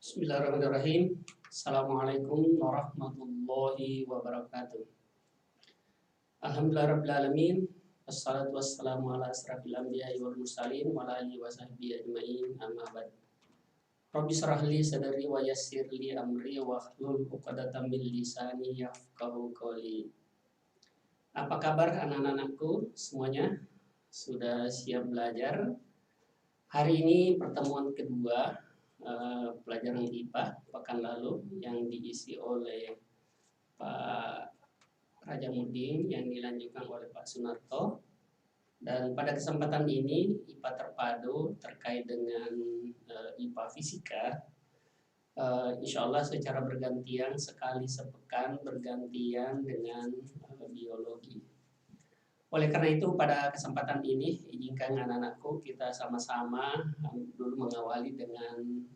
Bismillahirrahmanirrahim. Assalamualaikum warahmatullahi wabarakatuh. Alhamdulillahirrahmanirrahim. Assalatu wassalamu ala asrafil anbiya'i wal mursalin wa ala alihi wa sahbihi ajma'in amma ba'd. Rabbi shrah li sadri wa yassir li amri wa hlul 'uqdatam min lisani yafqahu qawli. Apa kabar anak-anakku semuanya? Sudah siap belajar? Hari ini pertemuan kedua pelajaran IPA pekan lalu yang diisi oleh Pak Raja Mudin yang dilanjutkan oleh Pak Sunarto, dan pada kesempatan ini IPA terpadu terkait dengan IPA fisika, insya Allah secara bergantian sekali sepekan bergantian dengan biologi. Oleh karena itu pada kesempatan ini izinkan anak-anakku kita sama-sama dulu mengawali dengan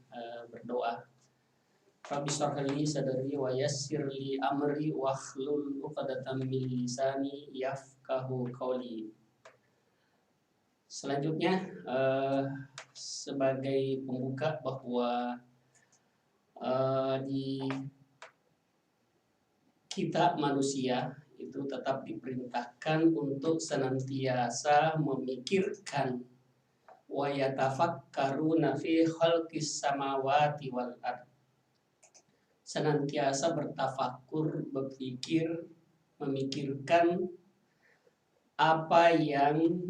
berdoa. Rabbi shrah li sadri wa yassir li amri wahlul 'uqdatam min lisani yafqahu qawli. Selanjutnya sebagai pembuka bahwa di kita manusia itu tetap diperintahkan untuk senantiasa memikirkan wa yatafakkaruna fi khalqis samawati wal ard. Senantiasa bertafakur, berpikir, memikirkan apa yang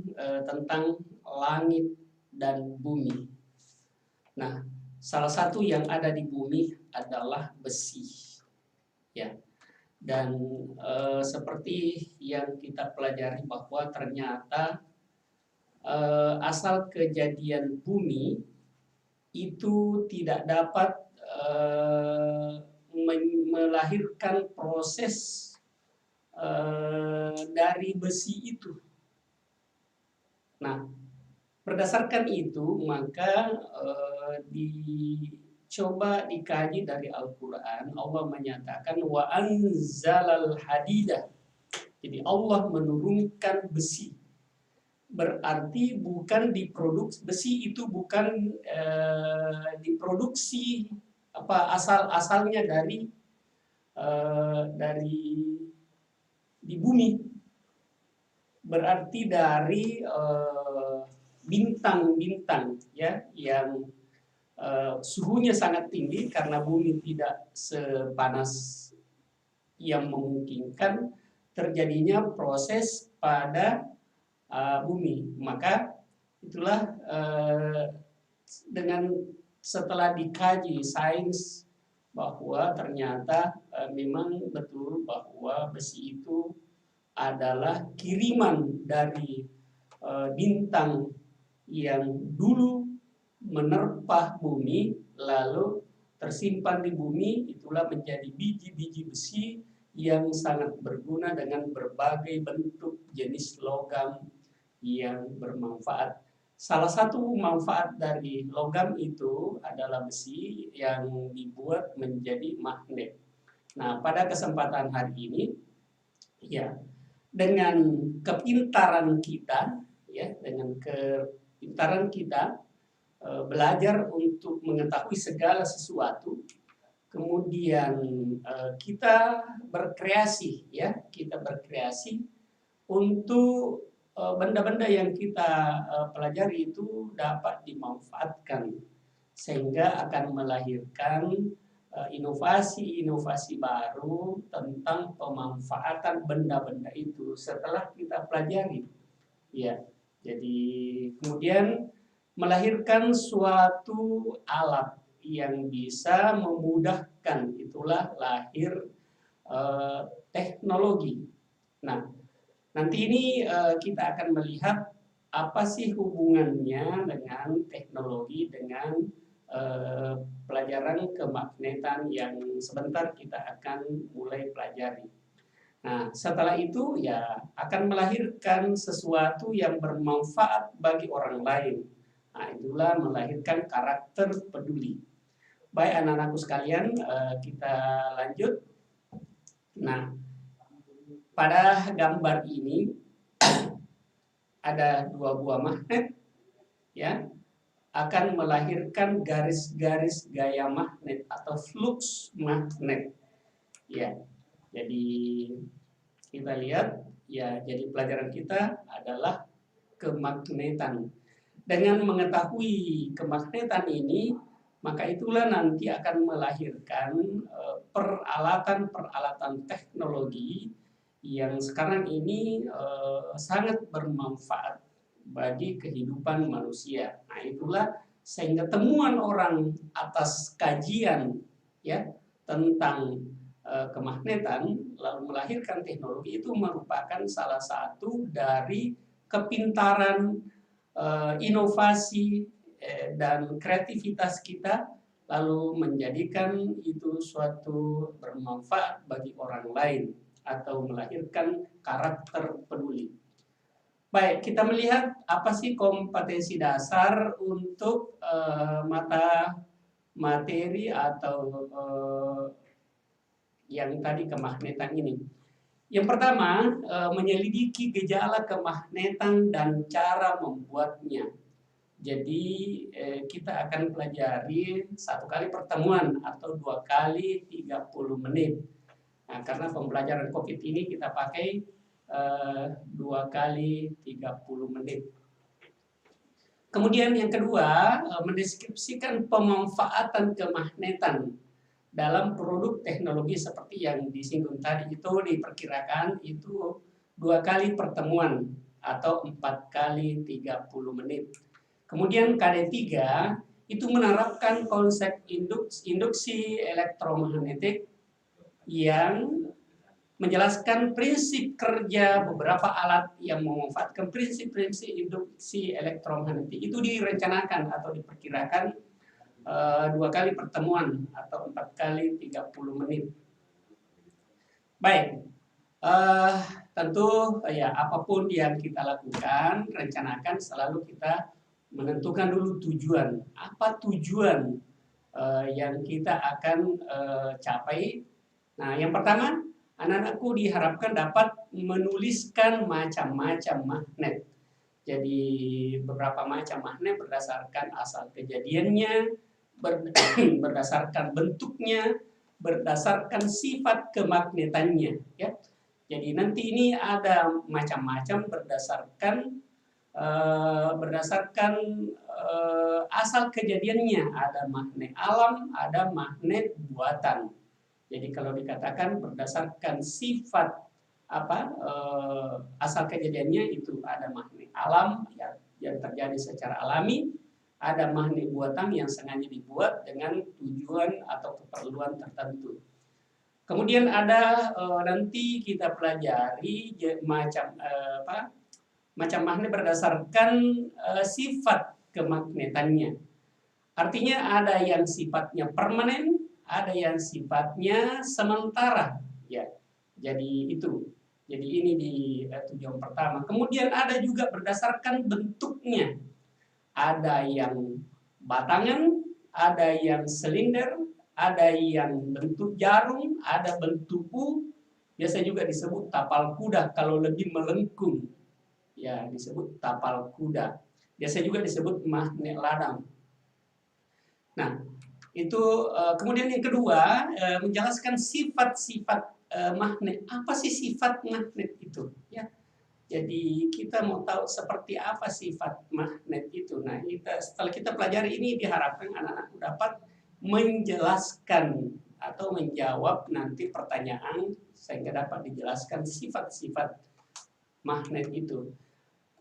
tentang langit dan bumi. Nah, salah satu yang ada di bumi adalah besi. Ya. Dan seperti yang kita pelajari bahwa ternyata asal kejadian bumi itu tidak dapat melahirkan proses dari besi itu. Nah, berdasarkan itu maka coba dikaji dari Al-Quran. Allah menyatakan wa anzalal hadidah. Jadi Allah menurunkan besi. Berarti bukan diproduksi, besi itu bukan diproduksi asal-asalnya dari di bumi. Berarti dari bintang-bintang ya yang suhunya sangat tinggi karena bumi tidak sepanas yang memungkinkan terjadinya proses pada bumi. Maka itulah dengan setelah dikaji sains bahwa ternyata memang betul bahwa besi itu adalah kiriman dari bintang yang dulu menerpa bumi lalu tersimpan di bumi, itulah menjadi biji-biji besi yang sangat berguna dengan berbagai bentuk jenis logam yang bermanfaat. Salah satu manfaat dari logam itu adalah besi yang dibuat menjadi magnet. Nah, pada kesempatan hari ini ya dengan kepintaran kita belajar untuk mengetahui segala sesuatu, kemudian kita berkreasi untuk benda-benda yang kita pelajari itu dapat dimanfaatkan sehingga akan melahirkan inovasi-inovasi baru tentang pemanfaatan benda-benda itu setelah kita pelajari. Ya, jadi kemudian melahirkan suatu alat yang bisa memudahkan, itulah lahir teknologi. Nah, nanti ini kita akan melihat apa sih hubungannya dengan teknologi dengan pelajaran kemagnetan yang sebentar kita akan mulai pelajari. Nah, setelah itu ya akan melahirkan sesuatu yang bermanfaat bagi orang lain. Nah, itulah melahirkan karakter peduli. Baik anak-anakku sekalian, kita lanjut. Nah, pada gambar ini ada dua buah magnet, ya. akan melahirkan garis-garis gaya magnet atau flux magnet. Ya, jadi kita lihat ya, jadi pelajaran kita adalah kemagnetan. Dengan mengetahui kemagnetan ini, maka itulah nanti akan melahirkan peralatan-peralatan teknologi yang sekarang ini sangat bermanfaat bagi kehidupan manusia. Nah, itulah sehingga temuan orang atas kajian ya tentang kemagnetan lalu melahirkan teknologi itu merupakan salah satu dari kepintaran, inovasi dan kreativitas kita, lalu menjadikan itu suatu bermanfaat bagi orang lain atau melahirkan karakter peduli. Baik, kita melihat apa sih kompetensi dasar untuk mata materi atau yang tadi kemagnetan ini. Yang pertama, menyelidiki gejala kemagnetan dan cara membuatnya. Jadi kita akan pelajari 1 kali pertemuan atau 2 kali 30 menit. Nah, karena pembelajaran COVID ini kita pakai 2 kali 30 menit. Kemudian yang kedua, mendeskripsikan pemanfaatan kemagnetan dalam produk teknologi seperti yang disinggung tadi. Itu diperkirakan itu 2 kali pertemuan atau 4 kali 30 menit. Kemudian KD3 itu menerapkan konsep induksi elektromagnetik yang menjelaskan prinsip kerja beberapa alat yang memanfaatkan prinsip-prinsip induksi elektromagnetik. Itu direncanakan atau diperkirakan 2 kali pertemuan atau 4 kali 30 menit. Baik, tentu ya apapun yang kita lakukan, rencanakan selalu kita menentukan dulu tujuan. Apa tujuan yang kita akan capai? Nah, yang pertama, anak-anakku diharapkan dapat menuliskan macam-macam magnet. Jadi beberapa macam magnet berdasarkan asal kejadiannya, berdasarkan bentuknya, berdasarkan sifat kemagnetannya. Ya. Jadi nanti ini ada macam-macam berdasarkan asal kejadiannya. Ada magnet alam, ada magnet buatan. Jadi kalau dikatakan berdasarkan sifat asal kejadiannya itu ada magnet alam yang terjadi secara alami, ada magnet buatan yang sengaja dibuat dengan tujuan atau keperluan tertentu. Kemudian ada nanti kita pelajari macam magnet berdasarkan sifat kemagnetannya. Artinya ada yang sifatnya permanen, ada yang sifatnya sementara, ya. Jadi itu. Jadi ini di tujuan pertama. Kemudian ada juga berdasarkan bentuknya. Ada yang batangan, ada yang silinder, ada yang bentuk jarum, ada bentuk U. Biasa juga disebut tapal kuda kalau lebih melengkung. Ya, disebut tapal kuda. Biasa juga disebut magnet ladang. Nah, itu kemudian yang kedua menjelaskan sifat-sifat magnet. Apa sih sifat magnet itu? Ya, jadi kita mau tahu seperti apa sifat magnet itu. Nah, setelah kita pelajari ini diharapkan anak-anak dapat menjelaskan atau menjawab nanti pertanyaan sehingga dapat dijelaskan sifat-sifat magnet itu.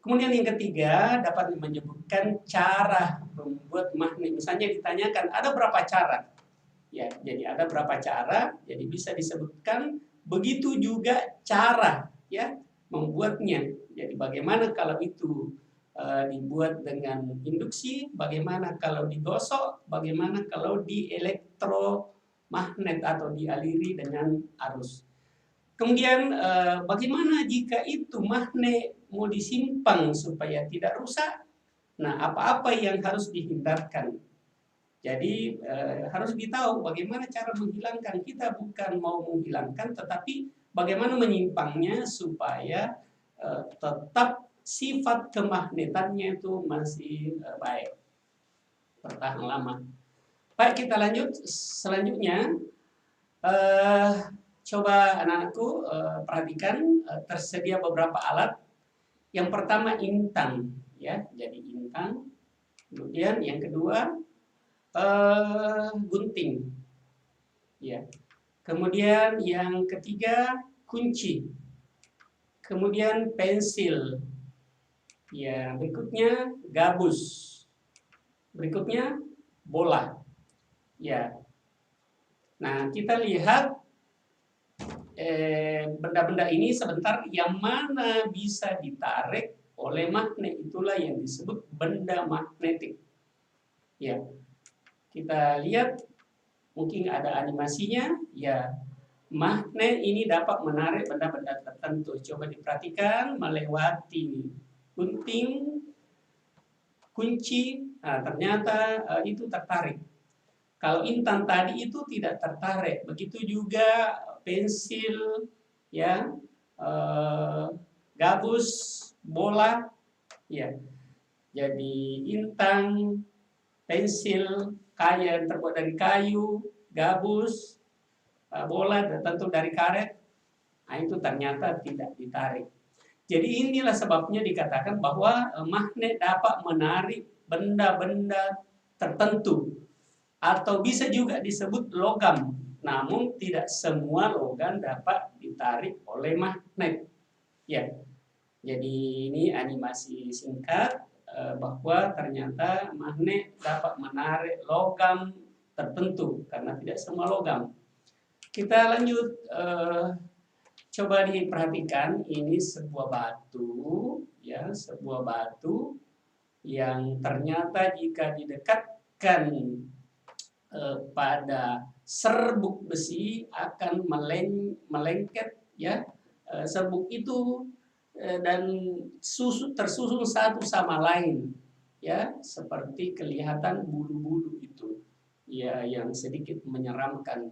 Kemudian yang ketiga, dapat menyebutkan cara membuat magnet. Misalnya ditanyakan, ada berapa cara? Ya, jadi ada berapa cara, jadi bisa disebutkan. Begitu juga cara ya membuatnya. Jadi bagaimana kalau itu dibuat dengan induksi, bagaimana kalau digosok, bagaimana kalau di elektromagnet atau dialiri dengan arus. Kemudian bagaimana jika itu magnet mau disimpan supaya tidak rusak? Nah, apa-apa yang harus dihindarkan? Jadi harus ditahu bagaimana cara menghilangkan. Kita bukan mau menghilangkan, tetapi bagaimana menyimpangnya supaya tetap sifat kemagnetannya itu masih baik. bertahan lama. Baik, kita lanjut. Selanjutnya, coba anak-anakku perhatikan, tersedia beberapa alat. Yang pertama intan, ya, jadi intan. Kemudian yang kedua gunting, ya. Kemudian yang ketiga kunci. Kemudian pensil. Ya, berikutnya gabus. Berikutnya bola. Ya. Nah, kita lihat benda-benda ini sebentar, yang mana bisa ditarik oleh magnet, itulah yang disebut benda magnetik. Ya. Kita lihat mungkin ada animasinya, ya. Magnet ini dapat menarik benda-benda tertentu. Coba diperhatikan, melewati gunting, kunci, nah, ternyata itu tertarik. Kalau intan tadi itu tidak tertarik. Begitu juga pensil, ya, gabus, bola, ya. Jadi intan, pensil, kayu yang terbuat dari kayu, gabus, bola tentu dari karet, nah itu ternyata tidak ditarik. Jadi inilah sebabnya dikatakan bahwa magnet dapat menarik benda-benda tertentu, atau bisa juga disebut logam. Namun tidak semua logam dapat ditarik oleh magnet. Ya, jadi ini animasi singkat bahwa ternyata magnet dapat menarik logam tertentu, karena tidak semua logam. Kita lanjut, coba diperhatikan, ini sebuah batu, ya, sebuah batu yang ternyata jika didekatkan pada serbuk besi akan melengket, ya, serbuk itu dan tersusun satu sama lain, ya, seperti kelihatan bulu-bulu itu, ya, yang sedikit menyeramkan.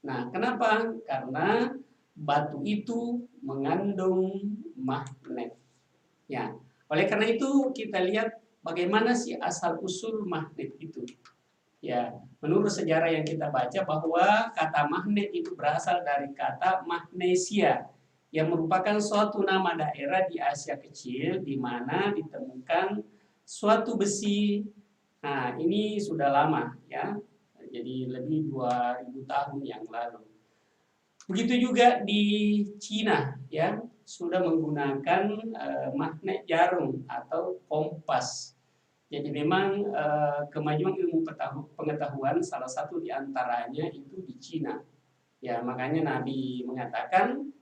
Nah, kenapa? Karena batu itu mengandung magnet. Ya, oleh karena itu kita lihat bagaimana sih asal usul magnet itu. Ya, menurut sejarah yang kita baca bahwa kata magnet itu berasal dari kata Magnesia, yang merupakan suatu nama daerah di Asia Kecil di mana ditemukan suatu besi. Nah, ini sudah lama, ya. Jadi lebih 2000 tahun yang lalu. Begitu juga di Cina, ya, sudah menggunakan magnet jarum atau kompas. Jadi memang kemajuan ilmu pengetahuan salah satu di antaranya itu di Cina. Ya, makanya Nabi mengatakan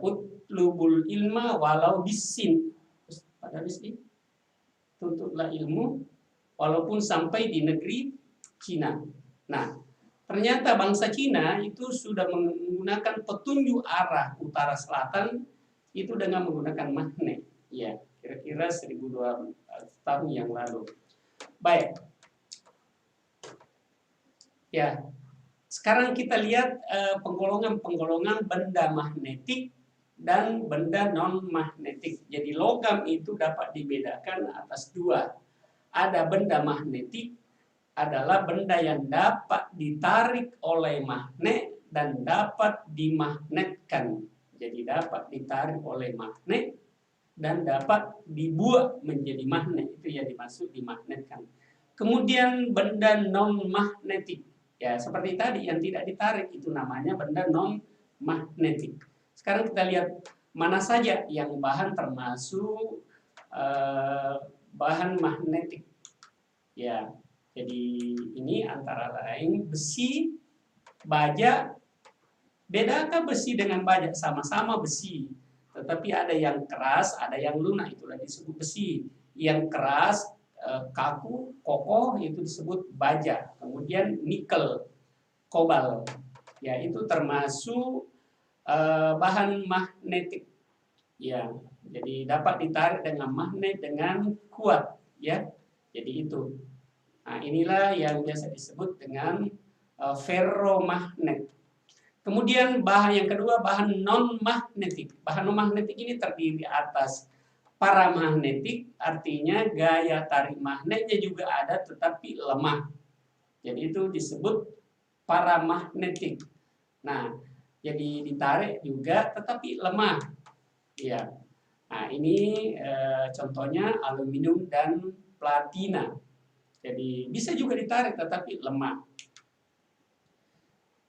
utlubul ilma walau bisin. Pada bisin, tuntutlah ilmu walaupun sampai di negeri Cina. Nah, ternyata bangsa Cina itu sudah menggunakan petunjuk arah utara selatan itu dengan menggunakan magnet. Ya, kira-kira 1200 tahun yang lalu. Baik. Ya. Sekarang kita lihat penggolongan-penggolongan benda magnetik dan benda non-magnetik. Jadi logam itu dapat dibedakan atas dua. Ada benda magnetik, adalah benda yang dapat ditarik oleh magnet dan dapat dimagnetkan. Jadi dapat ditarik oleh magnet dan dapat dibuat menjadi magnet, itu yang dimaksud dimagnetkan. Kemudian benda non-magnetik, ya seperti tadi yang tidak ditarik, itu namanya benda non-magnetik. Sekarang kita lihat mana saja yang bahan termasuk bahan magnetik. Ya, jadi ini antara lain besi, baja. Bedakah besi dengan baja? Sama-sama besi, tetapi ada yang keras, ada yang lunak, itulah disebut besi. Yang keras, kaku, kokoh, itu disebut baja. Kemudian nikel, kobalt, ya itu termasuk bahan magnetik. Ya, jadi dapat ditarik dengan magnet dengan kuat, ya. Jadi itu. Nah, inilah yang biasa disebut dengan ferromagnet. Kemudian bahan yang kedua, bahan non-magnetik. Bahan non-magnetik ini terdiri atas Paramagnetik artinya gaya tarik magnetnya juga ada tetapi lemah. Jadi itu disebut paramagnetik. Nah, jadi ditarik juga tetapi lemah. Ya. Nah, ini contohnya aluminium dan platina. Jadi bisa juga ditarik tetapi lemah.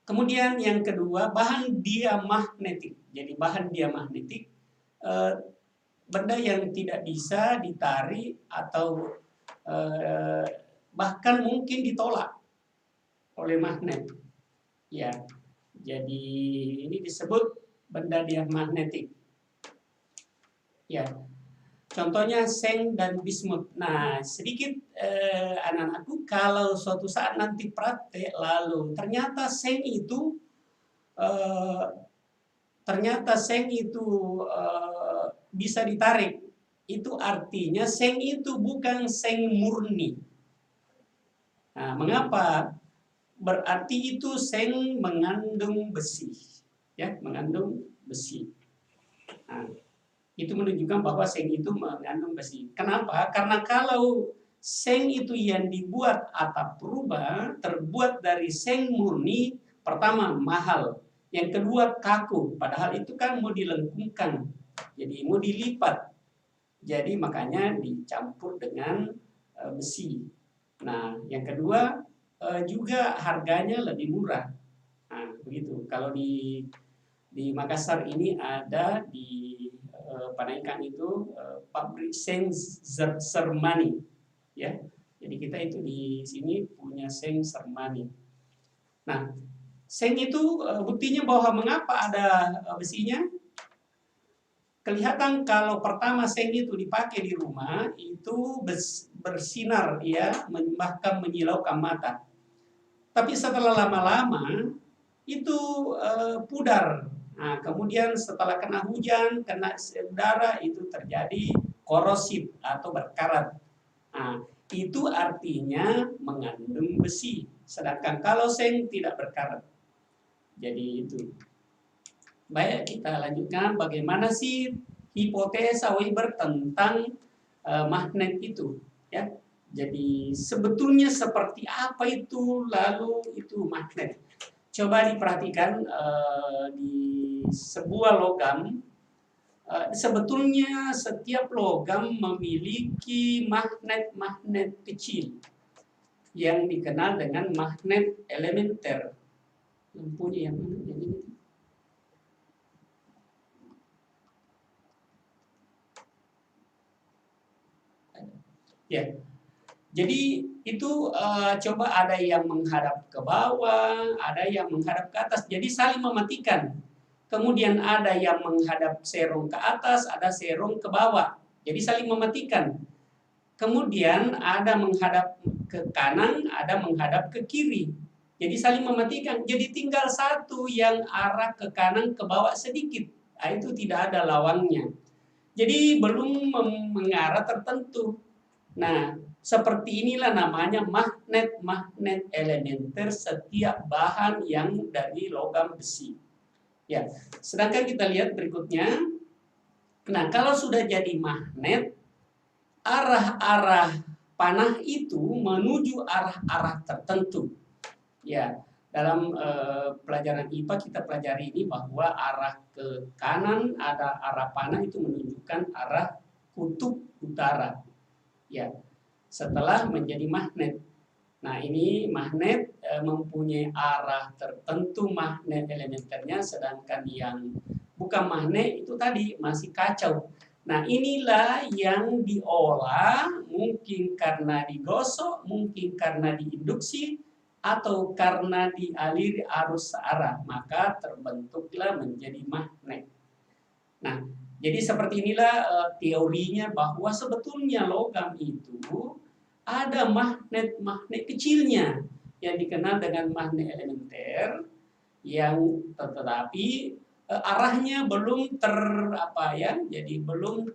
Kemudian yang kedua, bahan diamagnetik. Jadi bahan diamagnetik benda yang tidak bisa ditarik atau bahkan mungkin ditolak oleh magnet. Ya. Jadi ini disebut benda diamagnetik. Ya. Contohnya seng dan bismut. Nah, sedikit anak-anakku, kalau suatu saat nanti praktek lalu ternyata seng itu bisa ditarik. Itu artinya seng itu bukan seng murni. Nah, mengapa? Berarti itu seng mengandung besi. Ya, mengandung besi. Nah, itu menunjukkan bahwa seng itu mengandung besi. Kenapa? Karena kalau seng itu yang dibuat atap rubah terbuat dari seng murni, pertama mahal, yang kedua kaku, padahal itu kan mau dilengkungkan, jadi mau dilipat, jadi makanya dicampur dengan besi. Nah, yang kedua juga harganya lebih murah. Nah, begitu. Kalau di Makassar ini ada di Panaikan itu pabrik seng Sermani, ya. Jadi kita itu di sini punya seng Sermani. Nah, seng itu buktinya bahwa mengapa ada besinya? Kelihatan kalau pertama seng itu dipakai di rumah itu bersinar, ya, bahkan menyilaukan mata. Tapi setelah lama-lama itu pudar. Nah, kemudian setelah kena hujan, kena udara, itu terjadi korosif atau berkarat. Nah, itu artinya mengandung besi. Sedangkan kalau seng tidak berkarat. Jadi itu. Baik, kita lanjutkan bagaimana sih hipotesa Weber tentang magnet itu. Ya. Jadi sebetulnya seperti apa itu lalu itu magnet. Coba diperhatikan di sebuah logam, sebetulnya setiap logam memiliki magnet-magnet kecil yang dikenal dengan magnet elementer. Lampunya yang mana? Yang ini. Ya. Jadi itu coba ada yang menghadap ke bawah, ada yang menghadap ke atas. Jadi saling mematikan. Kemudian ada yang menghadap serong ke atas, ada serong ke bawah. Jadi saling mematikan. Kemudian ada menghadap ke kanan, ada menghadap ke kiri. Jadi saling mematikan. Jadi tinggal satu yang arah ke kanan ke bawah sedikit. Nah, itu tidak ada lawangnya. Jadi belum mengarah tertentu. Nah, seperti inilah namanya magnet elementer setiap bahan yang dari logam besi. Ya, sedangkan kita lihat berikutnya. Nah, kalau sudah jadi magnet, arah-arah panah itu menuju arah-arah tertentu. Ya, dalam pelajaran IPA kita pelajari ini bahwa arah ke kanan ada arah panah itu menunjukkan arah kutub utara. Ya, setelah menjadi magnet. Nah, ini magnet mempunyai arah tertentu magnet elementernya, sedangkan yang bukan magnet itu tadi masih kacau. Nah, inilah yang diolah mungkin karena digosok, mungkin karena diinduksi, atau karena dialiri arus searah, maka terbentuklah menjadi magnet. Nah, jadi seperti inilah teorinya bahwa sebetulnya logam itu ada magnet-magnet kecilnya yang dikenal dengan magnet elementer yang tetapi arahnya belum jadi belum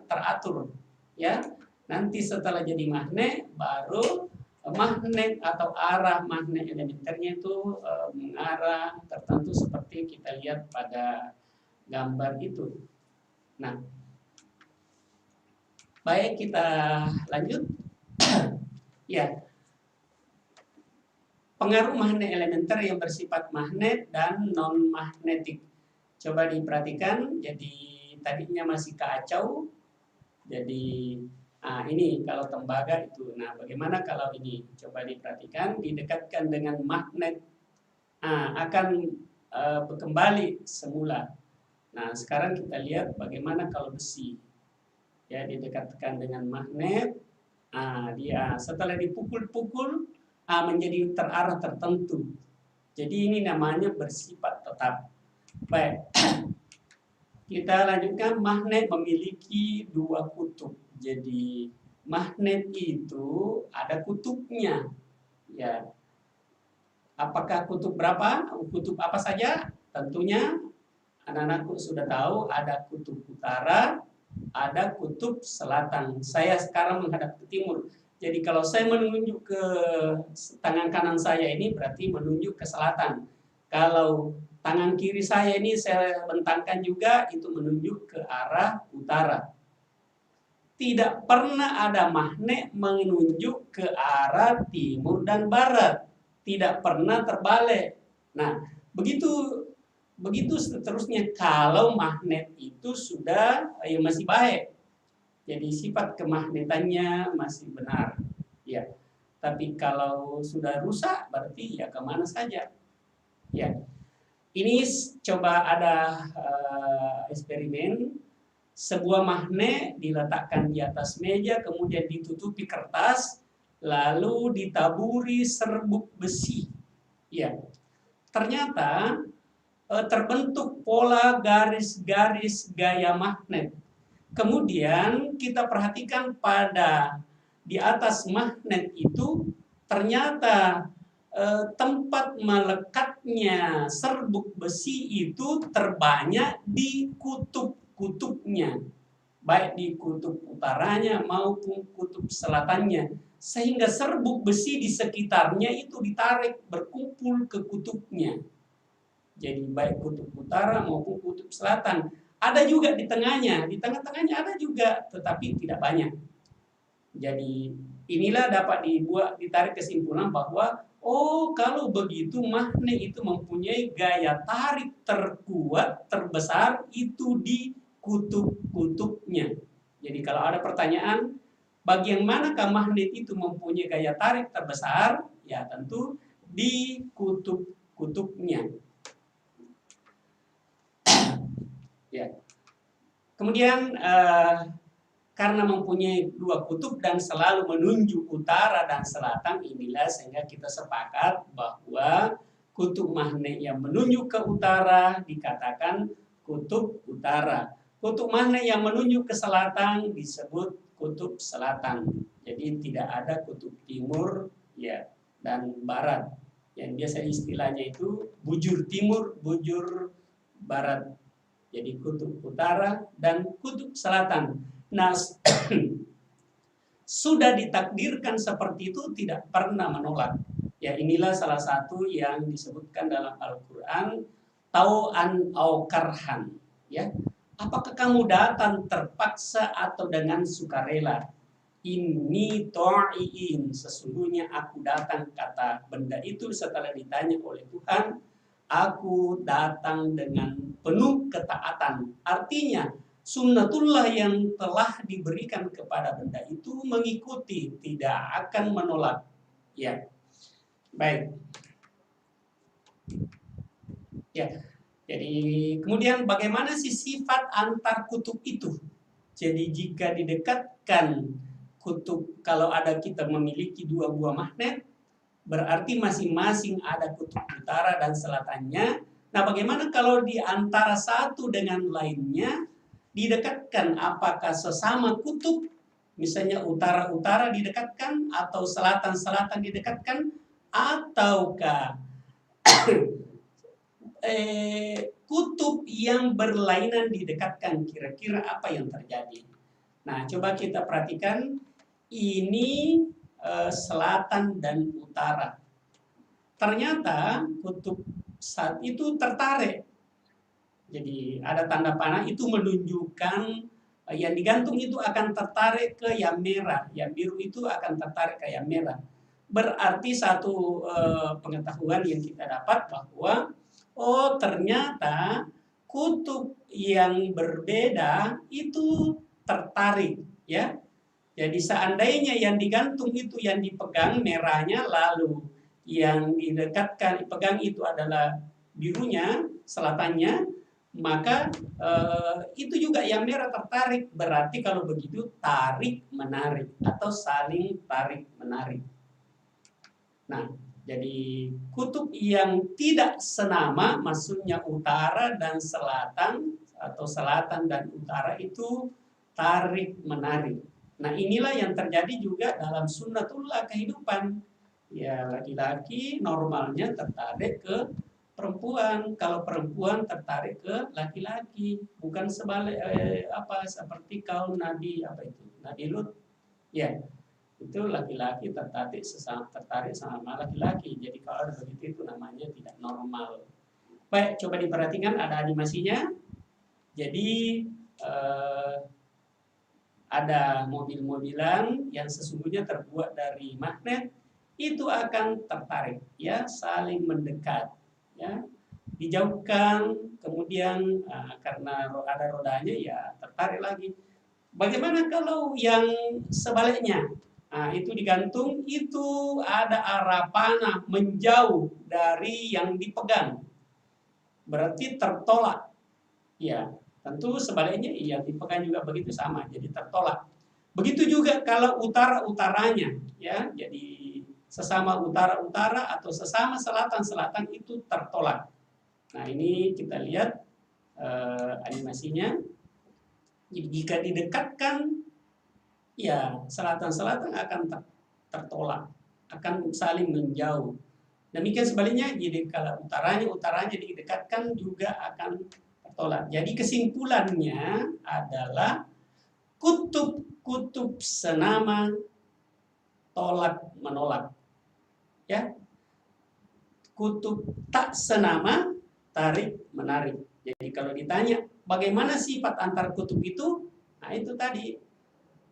teratur, ya. Nanti setelah jadi magnet baru magnet atau arah magnet elementernya itu mengarah tertentu seperti kita lihat pada gambar itu. Nah, Baik, kita lanjut. Ya, pengaruh magnet elementer yang bersifat magnet dan non-magnetik. Coba diperhatikan, jadi tadinya masih kacau, jadi ini kalau tembaga itu. Nah, bagaimana kalau ini? Coba diperhatikan, didekatkan dengan magnet, akan kembali semula. Nah, sekarang kita lihat bagaimana kalau besi. Ya, didekatkan dengan magnet, dia setelah dipukul-pukul menjadi terarah tertentu. Jadi ini namanya bersifat tetap. Baik, kita lanjutkan. Magnet memiliki dua kutub. Jadi magnet itu ada kutubnya. Ya, apakah kutub berapa? Kutub apa saja? Tentunya anak-anakku sudah tahu, ada kutub utara, ada kutub selatan. Saya sekarang menghadap ke timur. Jadi kalau saya menunjuk ke tangan kanan saya ini berarti menunjuk ke selatan. Kalau tangan kiri saya ini saya bentangkan juga, itu menunjuk ke arah utara. Tidak pernah ada magnet menunjuk ke arah timur dan barat. Tidak pernah terbalik. Nah, begitu seterusnya kalau magnet itu sudah masih baik. Jadi sifat kemagnetannya masih benar. Ya. Tapi kalau sudah rusak berarti ya kemana saja. Ya. Ini coba ada eksperimen. Sebuah magnet diletakkan di atas meja, kemudian ditutupi kertas, lalu ditaburi serbuk besi. Ya. Ternyata terbentuk pola garis-garis gaya magnet. Kemudian kita perhatikan pada di atas magnet itu ternyata tempat melekatnya serbuk besi itu terbanyak di kutub-kutubnya, baik di kutub utaranya maupun kutub selatannya, sehingga serbuk besi di sekitarnya itu ditarik berkumpul ke kutubnya. Jadi baik kutub utara maupun kutub selatan. Ada juga di tengahnya, di tengah-tengahnya ada juga, tetapi tidak banyak. Jadi inilah dapat ditarik kesimpulan bahwa kalau begitu magnet itu mempunyai gaya tarik terkuat, terbesar itu di kutub-kutubnya. Jadi kalau ada pertanyaan, bagian manakah magnet itu mempunyai gaya tarik terbesar? Ya tentu di kutub-kutubnya. Ya. Kemudian karena mempunyai dua kutub dan selalu menunjuk utara dan selatan, inilah sehingga kita sepakat bahwa kutub magnet yang menunjuk ke utara dikatakan kutub utara. Kutub magnet yang menunjuk ke selatan disebut kutub selatan. Jadi tidak ada kutub timur ya dan barat. Yang biasa istilahnya itu bujur timur, bujur barat. Jadi kutub utara dan kutub selatan. Nah, sudah ditakdirkan seperti itu tidak pernah menolak. Ya inilah salah satu yang disebutkan dalam Al-Quran, tau'an au karhan. Ya, apakah kamu datang terpaksa atau dengan sukarela? Inni ta'iin, sesungguhnya aku datang, kata benda itu setelah ditanya oleh Tuhan, aku datang dengan penuh ketaatan. Artinya sunnatullah yang telah diberikan kepada benda itu mengikuti, tidak akan menolak. Ya, baik. Ya, jadi kemudian bagaimana sih sifat antar kutub itu? Jadi jika didekatkan kutub, kalau ada kita memiliki dua buah magnet, berarti masing-masing ada kutub utara dan selatannya. Nah, bagaimana kalau di antara satu dengan lainnya didekatkan, apakah sesama kutub, misalnya utara-utara didekatkan atau selatan-selatan didekatkan, ataukah kutub yang berlainan didekatkan, kira-kira apa yang terjadi? Nah, coba kita perhatikan ini selatan dan utara. Ternyata kutub saat itu tertarik. Jadi ada tanda panah itu menunjukkan yang digantung itu akan tertarik ke yang merah, yang biru itu akan tertarik ke yang merah. Berarti satu pengetahuan yang kita dapat bahwa oh ternyata kutub yang berbeda itu tertarik, ya. Jadi seandainya yang digantung itu yang dipegang merahnya, lalu yang didekatkan dipegang itu adalah birunya, selatannya, maka itu juga yang merah tertarik. Berarti kalau begitu tarik menarik atau saling tarik menarik. Nah, jadi kutub yang tidak senama, maksudnya utara dan selatan atau selatan dan utara itu tarik menarik. Nah, inilah yang terjadi juga dalam sunnatullah kehidupan. Ya, laki-laki normalnya tertarik ke perempuan, kalau perempuan tertarik ke laki-laki, bukan sebalik seperti kaum Nabi Nabi Lut. Ya, itu laki-laki tertarik sama laki-laki. Jadi kalau ada begitu itu namanya tidak normal. Baik, coba diperhatikan ada animasinya. Jadi ada mobil-mobilan yang sesungguhnya terbuat dari magnet, itu akan tertarik, ya, saling mendekat, ya, dijauhkan, kemudian karena ada rodanya, ya tertarik lagi. Bagaimana kalau yang sebaliknya? Nah, itu digantung, itu ada arah panah menjauh dari yang dipegang, berarti tertolak, ya. Tentu sebaliknya yang dipegang juga begitu sama, jadi tertolak. Begitu juga kalau utara-utaranya, ya, jadi sesama utara-utara atau sesama selatan-selatan itu tertolak. Nah, ini kita lihat animasinya. Jadi jika didekatkan, ya selatan-selatan akan tertolak, akan saling menjauh. Demikian sebaliknya, jadi kalau utaranya didekatkan juga akan tertolak. Jadi kesimpulannya adalah kutub senama tolak menolak, ya. Kutub tak senama tarik menarik. Jadi kalau ditanya bagaimana sifat antar kutub itu, nah itu tadi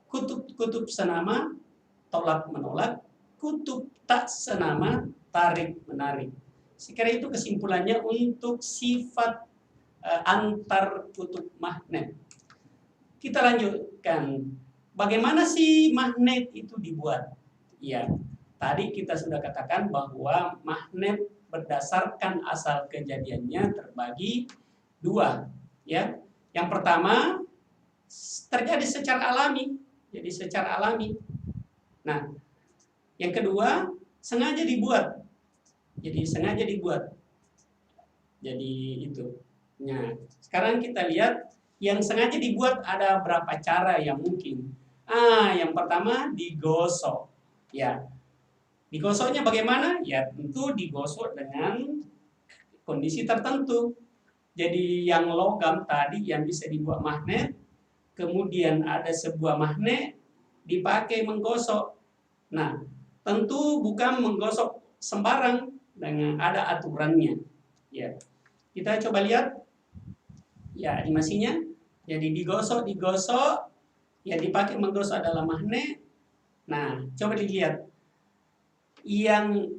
kutub senama tolak menolak, kutub tak senama tarik menarik. Sekiranya itu kesimpulannya untuk sifat antar kutub magnet. Kita lanjutkan. Bagaimana sih magnet itu dibuat? Ya, tadi kita sudah katakan bahwa magnet berdasarkan asal kejadiannya terbagi dua, ya. Yang pertama terjadi secara alami, jadi secara alami. Nah, yang kedua sengaja dibuat, jadi sengaja dibuat. Jadi itu. Nah, sekarang kita lihat yang sengaja dibuat ada berapa cara yang mungkin. Yang pertama digosok. Ya. Digosoknya bagaimana? Ya tentu digosok dengan kondisi tertentu. Jadi yang logam tadi yang bisa dibuat magnet, kemudian ada sebuah magnet dipakai menggosok. Nah, tentu bukan menggosok sembarang, dengan ada aturannya. Ya. Kita coba lihat ya animasinya. Jadi digosok, yang dipakai menggosok adalah magnet. Nah, coba dilihat. Yang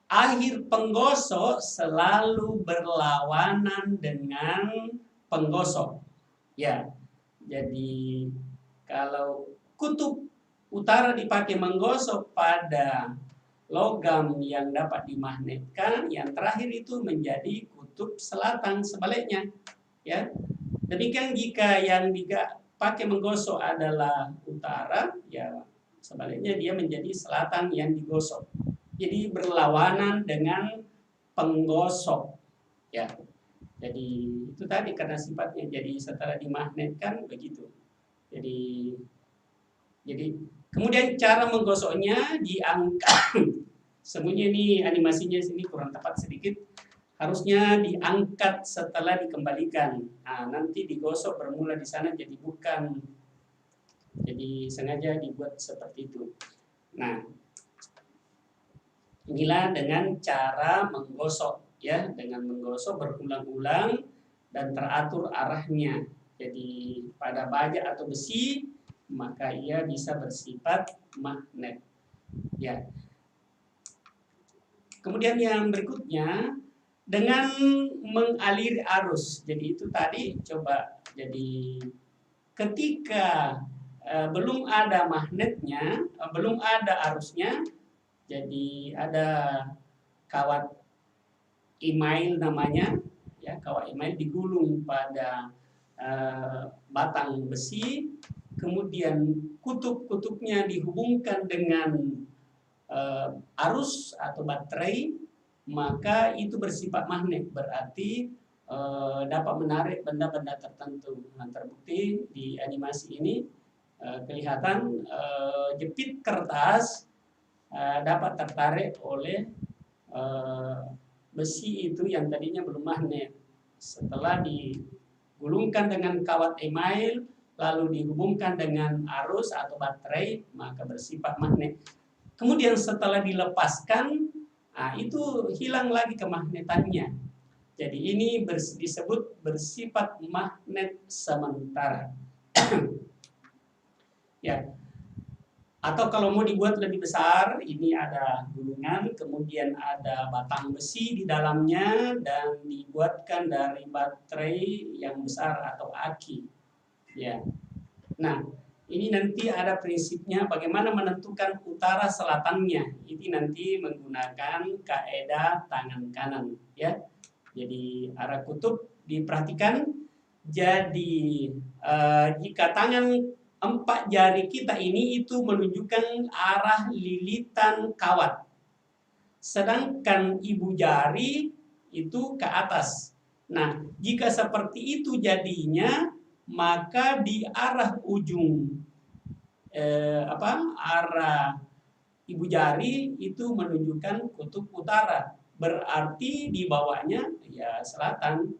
akhir penggosok selalu berlawanan dengan penggosok. Ya. Jadi kalau kutub utara dipakai menggosok pada logam yang dapat dimagnetkan, yang terakhir itu menjadi kutub selatan sebaliknya, ya. Demikian jika yang dipakai menggosok adalah utara, ya sebaliknya dia menjadi selatan yang digosok. Jadi berlawanan dengan penggosok, ya. Jadi itu tadi karena sifatnya, jadi setelah dimagnetkan begitu. Jadi kemudian cara menggosoknya diangkat. Semuanya ini animasinya sini kurang tepat sedikit. Harusnya diangkat setelah dikembalikan. Nah, nanti digosok bermula di sana, jadi bukan. Jadi sengaja dibuat seperti itu. Nah, inilah dengan cara menggosok, ya, dengan menggosok berulang-ulang dan teratur arahnya. Jadi pada baja atau besi, maka ia bisa bersifat magnet. Ya. Kemudian yang berikutnya, dengan mengaliri arus. Jadi itu tadi coba, jadi ketika belum ada magnetnya, belum ada arusnya, jadi ada kawat email namanya, ya, kawat email digulung pada batang besi, kemudian kutub-kutubnya dihubungkan dengan arus atau baterai, maka itu bersifat magnet, berarti dapat menarik benda-benda tertentu. Nah, terbukti di animasi ini kelihatan jepit kertas dapat tertarik oleh besi itu yang tadinya belum magnet. Setelah digulungkan dengan kawat email, lalu dihubungkan dengan arus atau baterai, maka bersifat magnet. Kemudian setelah dilepaskan, nah itu hilang lagi kemagnetannya. Jadi ini disebut bersifat magnet sementara. Ya. Atau kalau mau dibuat lebih besar, ini ada gulungan, kemudian ada batang besi di dalamnya, dan dibuatkan dari baterai yang besar atau aki. Ya. Nah, ini nanti ada prinsipnya bagaimana menentukan utara selatannya. Ini nanti menggunakan kaidah tangan kanan, ya. Jadi arah kutub diperhatikan. Jadi jika tangan 4 jari kita ini itu menunjukkan arah lilitan kawat. Sedangkan ibu jari itu ke atas. Nah, jika seperti itu jadinya, maka di arah ujung arah ibu jari itu menunjukkan kutub utara, berarti di bawahnya ya selatan.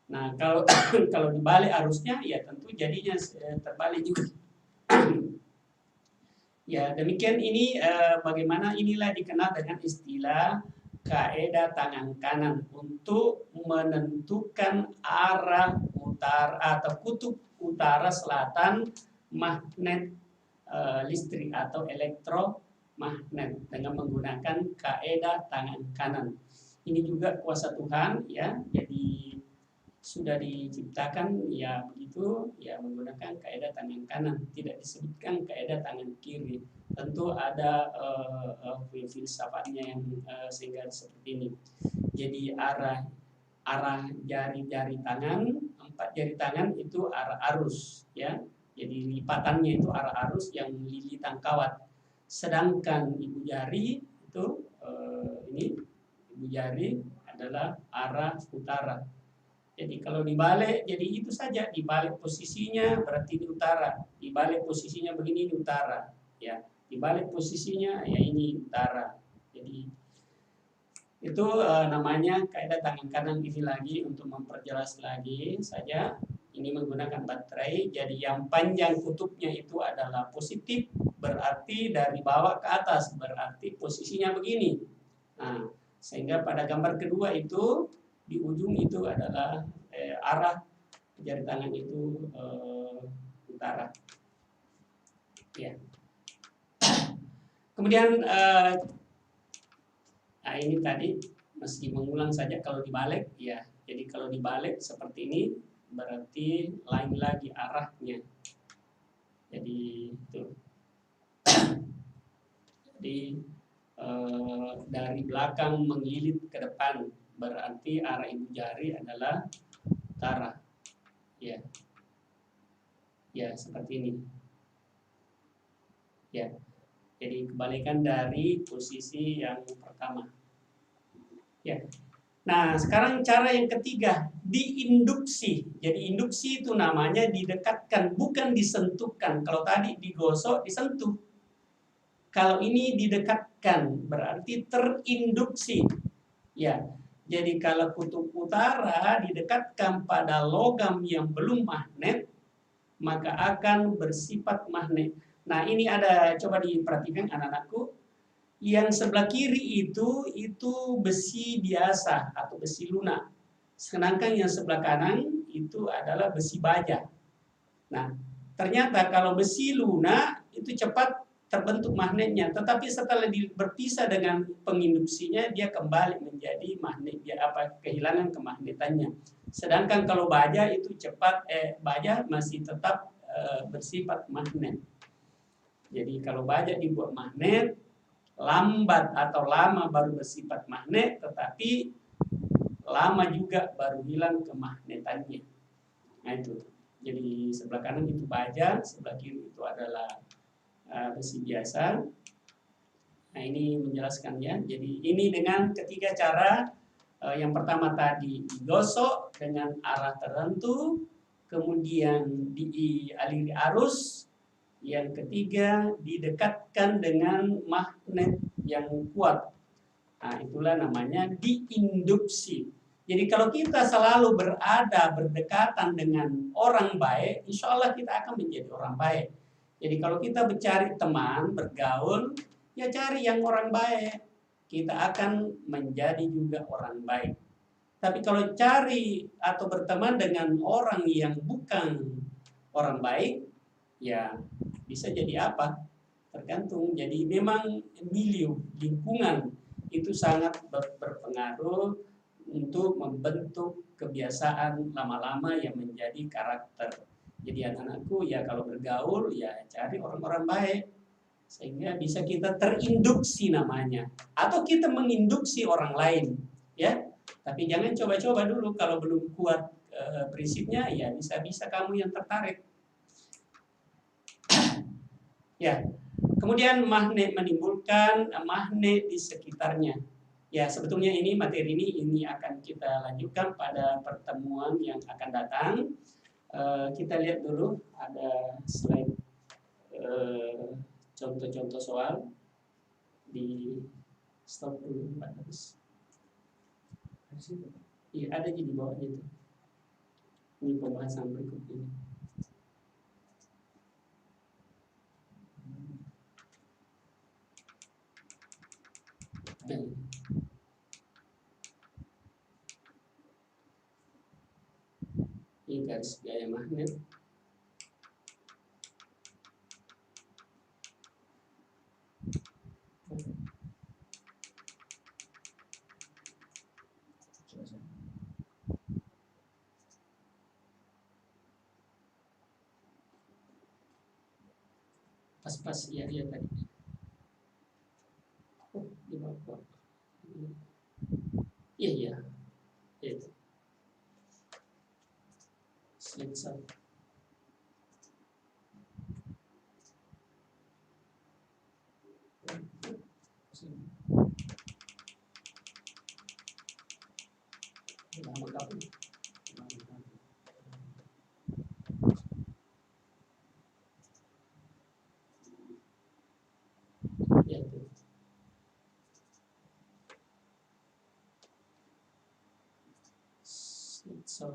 Nah, kalau kalau dibalik arusnya ya tentu jadinya terbalik juga. Ya, demikian ini bagaimana inilah dikenal dengan istilah kaidah tangan kanan untuk menentukan arah utara atau kutub utara selatan magnet listrik atau elektromagnet dengan menggunakan kaidah tangan kanan. Ini juga kuasa Tuhan, ya. Jadi sudah diciptakan ya begitu, ya menggunakan kaidah tangan kanan, tidak disebutkan kaidah tangan kiri. Tentu ada filsafatnya yang sehingga seperti ini. Jadi arah jari-jari tangan, 4 jari tangan itu arah arus, ya. Jadi lipatannya itu arah arus yang lilitan kawat. Sedangkan ibu jari itu ini ibu jari adalah arah utara. Jadi kalau dibalik, jadi itu saja, dibalik posisinya berarti di utara, dibalik posisinya begini di utara, ya. Dibalik posisinya ya ini utara. Jadi itu namanya kaidah tangan kanan. Ini lagi untuk memperjelas lagi saja. Ini menggunakan baterai, jadi yang panjang kutubnya itu adalah positif, berarti dari bawah ke atas, berarti posisinya begini. Nah, sehingga pada gambar kedua itu, di ujung itu adalah arah jari tangan itu utara. Ya. Kemudian, nah ini tadi, meski mengulang saja kalau dibalik, ya. Jadi kalau dibalik seperti ini, berarti lain lagi arahnya. Jadi itu. Jadi dari belakang menggilid ke depan, berarti arah ibu jari adalah utara. Ya. Ya, seperti ini. Ya. Jadi kebalikan dari posisi yang pertama. Ya. Nah, sekarang cara yang ketiga, diinduksi. Jadi induksi itu namanya didekatkan, bukan disentuhkan. Kalau tadi digosok, disentuh. Kalau ini didekatkan, berarti terinduksi. Ya, jadi kalau kutub utara didekatkan pada logam yang belum magnet, maka akan bersifat magnet. Nah, ini ada, coba diperhatikan anak-anakku. Yang sebelah kiri itu besi biasa atau besi lunak. Sedangkan yang sebelah kanan itu adalah besi baja. Nah, ternyata kalau besi lunak itu cepat terbentuk magnetnya, tetapi setelah berpisah dengan penginduksinya dia kembali menjadi magnet, dia kehilangan kemagnetannya. Sedangkan kalau baja itu cepat baja masih tetap bersifat magnet. Jadi kalau baja dibuat magnet, lambat atau lama baru bersifat magnet, tetapi lama juga baru hilang kemagnetannya. Nah itu. Jadi sebelah kanan itu baja, sebelah kiri itu adalah besi biasa. Nah ini menjelaskannya. Jadi ini dengan ketiga cara. Yang pertama tadi digosok dengan arah tertentu, kemudian dialiri arus. Yang ketiga didekatkan dengan magnet yang kuat. Nah itulah namanya diinduksi. Jadi kalau kita selalu berdekatan dengan orang baik, insya Allah kita akan menjadi orang baik. Jadi kalau kita mencari teman, bergaul, ya cari yang orang baik. Kita akan menjadi juga orang baik. Tapi kalau cari atau berteman dengan orang yang bukan orang baik, ya bisa jadi apa? Tergantung. Jadi memang milieu, lingkungan itu sangat berpengaruh untuk membentuk kebiasaan lama-lama yang menjadi karakter. Jadi anak-anakku ya kalau bergaul ya cari orang-orang baik sehingga bisa kita terinduksi namanya, atau kita menginduksi orang lain, ya. Tapi jangan coba-coba dulu kalau belum kuat prinsipnya, ya bisa-bisa kamu yang tertarik. Ya. Kemudian magnet menimbulkan magnet di sekitarnya. Ya, sebetulnya ini materi ini akan kita lanjutkan pada pertemuan yang akan datang. Kita lihat dulu ada slide contoh-contoh soal. Di stop dulu Pak Haris. Iya, ada di bawahnya itu. Ini pembahasan berikutnya. Ini garis gaya magnet. Pas-pas, iya tadi. Oh, di bawah. Iya. Itu. Slide 1. So,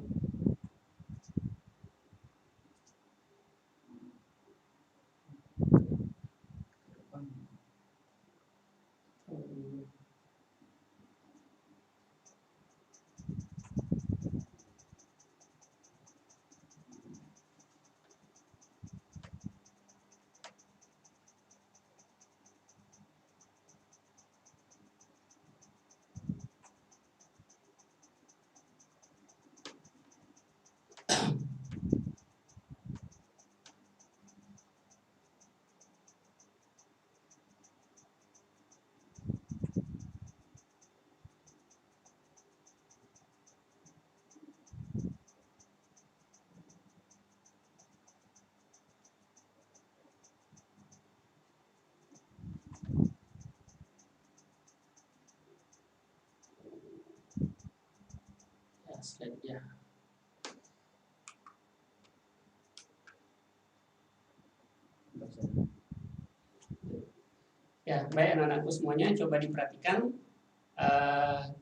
slide ya. Ya, baik anak-anakku semuanya, coba diperhatikan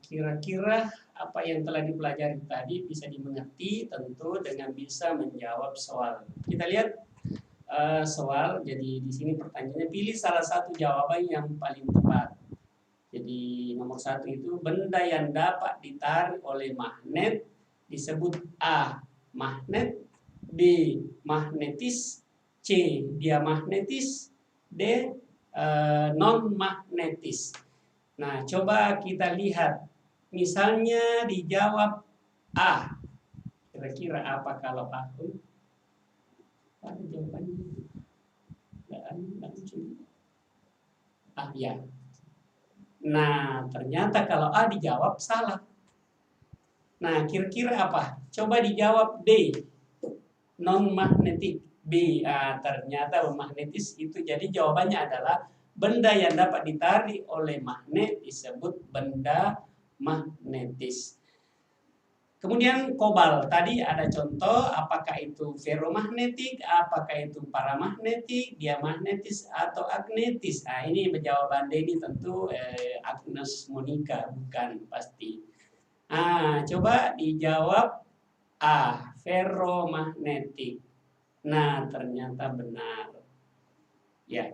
kira-kira apa yang telah dipelajari tadi bisa dimengerti tentu dengan bisa menjawab soal. Kita lihat soal, jadi di sini pertanyaannya pilih salah satu jawaban yang paling tepat. Jadi nomor 1 itu benda yang dapat ditarik oleh magnet disebut A. magnet, B magnetis, C dia magnetis, D non magnetis. Nah, coba kita lihat. Misalnya dijawab A. Kira-kira apa kalau A? Ada jawabannya. Ah, ya. Nah, ternyata kalau A dijawab salah. Nah, kira-kira apa? Coba dijawab D. Non magnetik. B. Ternyata magnetis itu. Jadi jawabannya adalah benda yang dapat ditarik oleh magnet disebut benda magnetis. Kemudian kobalt, tadi ada contoh apakah itu ferromagnetik, apakah itu paramagnetik, diamagnetis atau agnetis. Ini jawaban Denny tentu Agnes Monica, bukan pasti. Coba dijawab A, ferromagnetik. Nah, ternyata benar. Ya.